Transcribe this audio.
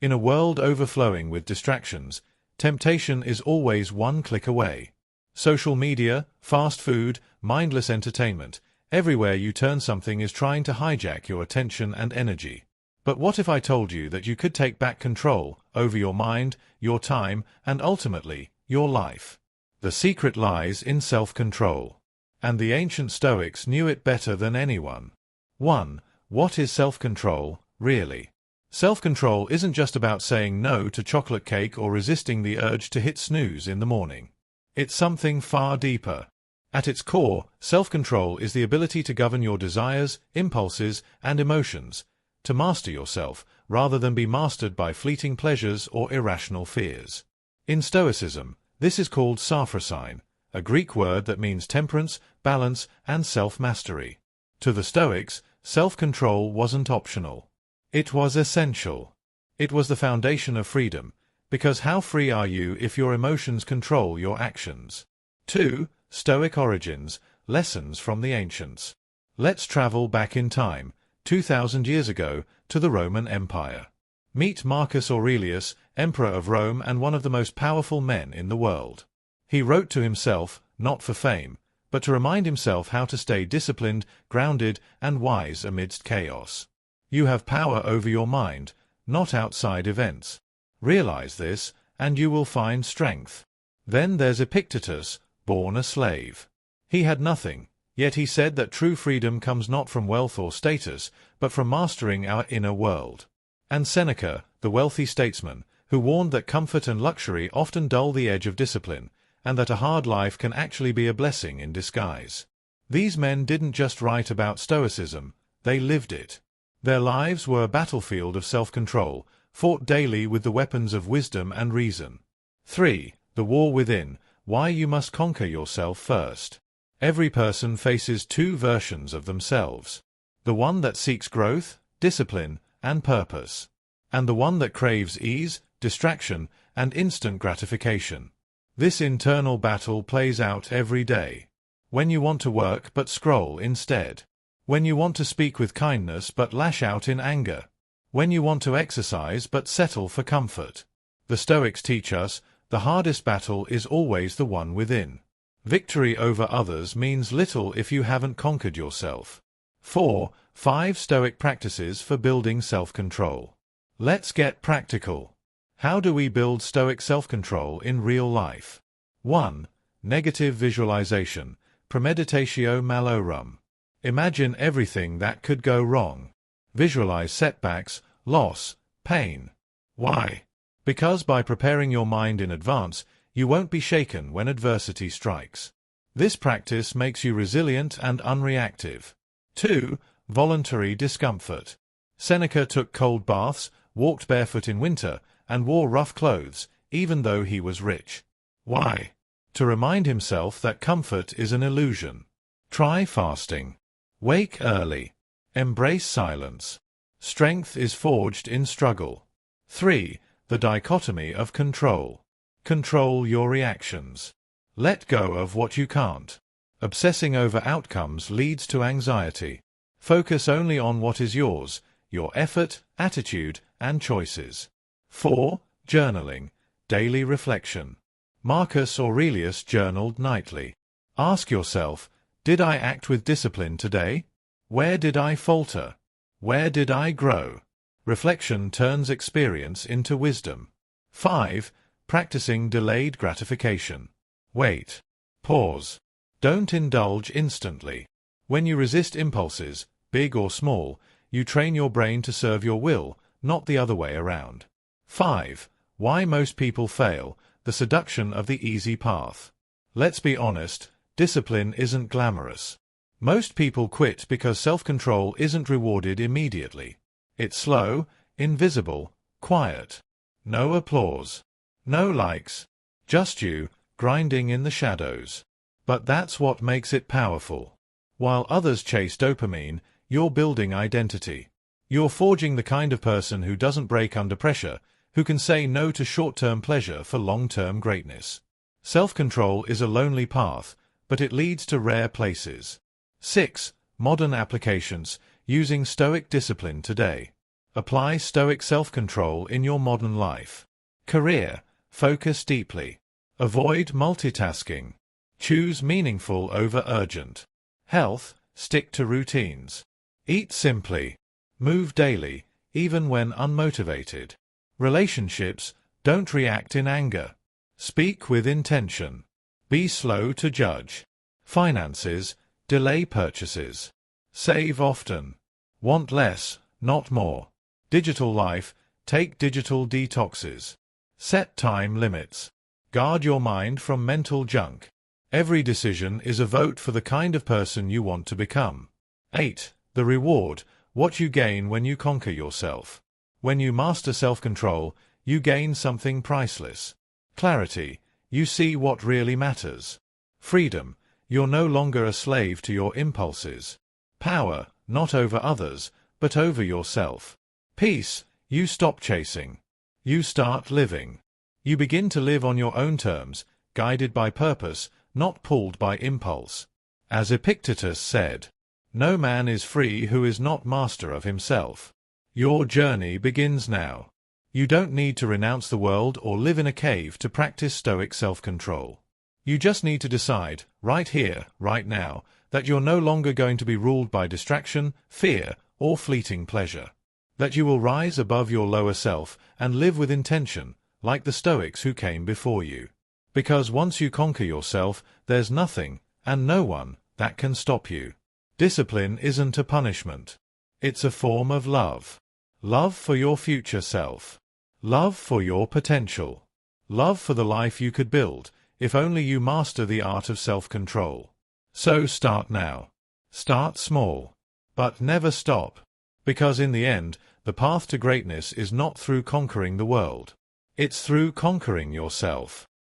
In a world overflowing with distractions, temptation is always one click away. Social media, fast food, mindless entertainment, everywhere you turn something is trying to hijack your attention and energy. But what if I told you that you could take back control over your mind, your time, and ultimately, your life? The secret lies in self-control. And the ancient Stoics knew it better than anyone. 1. What is self-control, really? Self-control isn't just about saying no to chocolate cake or resisting the urge to hit snooze in the morning. It's something far deeper. At its core, self-control is the ability to govern your desires, impulses, and emotions, to master yourself, rather than be mastered by fleeting pleasures or irrational fears. In Stoicism, this is called saphrosine, a Greek word that means temperance, balance, and self-mastery. To the Stoics, self-control wasn't optional. It was essential. It was the foundation of freedom, because how free are you if your emotions control your actions? 2. Stoic origins, lessons from the ancients. Let's travel back in time, 2,000 years ago, to the Roman Empire. Meet Marcus Aurelius, Emperor of Rome and one of the most powerful men in the world. He wrote to himself, not for fame, but to remind himself how to stay disciplined, grounded, and wise amidst chaos. You have power over your mind, not outside events. Realize this, and you will find strength. Then there's Epictetus, born a slave. He had nothing, yet he said that true freedom comes not from wealth or status, but from mastering our inner world. And Seneca, the wealthy statesman, who warned that comfort and luxury often dull the edge of discipline, and that a hard life can actually be a blessing in disguise. These men didn't just write about Stoicism, they lived it. Their lives were a battlefield of self-control, fought daily with the weapons of wisdom and reason. 3. The war within, why you must conquer yourself first. Every person faces two versions of themselves. The one that seeks growth, discipline, and purpose. And the one that craves ease, distraction, and instant gratification. This internal battle plays out every day. When you want to work but scroll instead. When you want to speak with kindness but lash out in anger. When you want to exercise but settle for comfort. The Stoics teach us, the hardest battle is always the one within. Victory over others means little if you haven't conquered yourself. 4. 5 Stoic practices for building self-control. Let's get practical. How do we build Stoic self-control in real life? 1. Negative visualization, premeditatio malorum. Imagine everything that could go wrong. Visualize setbacks, loss, pain. Why? Because by preparing your mind in advance, you won't be shaken when adversity strikes. This practice makes you resilient and unreactive. 2. Voluntary discomfort. Seneca took cold baths, walked barefoot in winter, and wore rough clothes, even though he was rich. Why? To remind himself that comfort is an illusion. Try fasting. Wake early. Embrace silence. Strength is forged in struggle. 3. The dichotomy of control. Control your reactions. Let go of what you can't. Obsessing over outcomes leads to anxiety. Focus only on what is yours, your effort, attitude, and choices. 4. Journaling. Daily reflection. Marcus Aurelius journaled nightly. Ask yourself, did I act with discipline today? Where did I falter? Where did I grow? Reflection turns experience into wisdom. 5. Practicing delayed gratification. Wait. Pause. Don't indulge instantly. When you resist impulses, big or small, you train your brain to serve your will, not the other way around. 5. Why most people fail, the seduction of the easy path. Let's be honest, discipline isn't glamorous. Most people quit because self-control isn't rewarded immediately. It's slow, invisible, quiet. No applause. No likes. Just you, grinding in the shadows. But that's what makes it powerful. While others chase dopamine, you're building identity. You're forging the kind of person who doesn't break under pressure, who can say no to short-term pleasure for long-term greatness. Self-control is a lonely path, but it leads to rare places. 6. Modern applications, using Stoic discipline today. Apply Stoic self-control in your modern life. Career, focus deeply. Avoid multitasking. Choose meaningful over urgent. Health, stick to routines. Eat simply. Move daily, even when unmotivated. Relationships, don't react in anger. Speak with intention. Be slow to judge. Finances, delay purchases. Save often. Want less, not more. Digital life, take digital detoxes. Set time limits. Guard your mind from mental junk. Every decision is a vote for the kind of person you want to become. 8. The reward, what you gain when you conquer yourself. When you master self-control, you gain something priceless. Clarity, you see what really matters. Freedom, you're no longer a slave to your impulses. Power, not over others, but over yourself. Peace, you stop chasing. You start living. You begin to live on your own terms, guided by purpose, not pulled by impulse. As Epictetus said, "No man is free who is not master of himself." Your journey begins now. You don't need to renounce the world or live in a cave to practice Stoic self-control. You just need to decide, right here, right now, that you're no longer going to be ruled by distraction, fear, or fleeting pleasure. That you will rise above your lower self and live with intention, like the Stoics who came before you. Because once you conquer yourself, there's nothing, and no one, that can stop you. Discipline isn't a punishment. It's a form of love. Love for your future self. Love for your potential. Love for the life you could build, if only you master the art of self-control. So start now. Start small. But never stop. Because in the end, the path to greatness is not through conquering the world. It's through conquering yourself.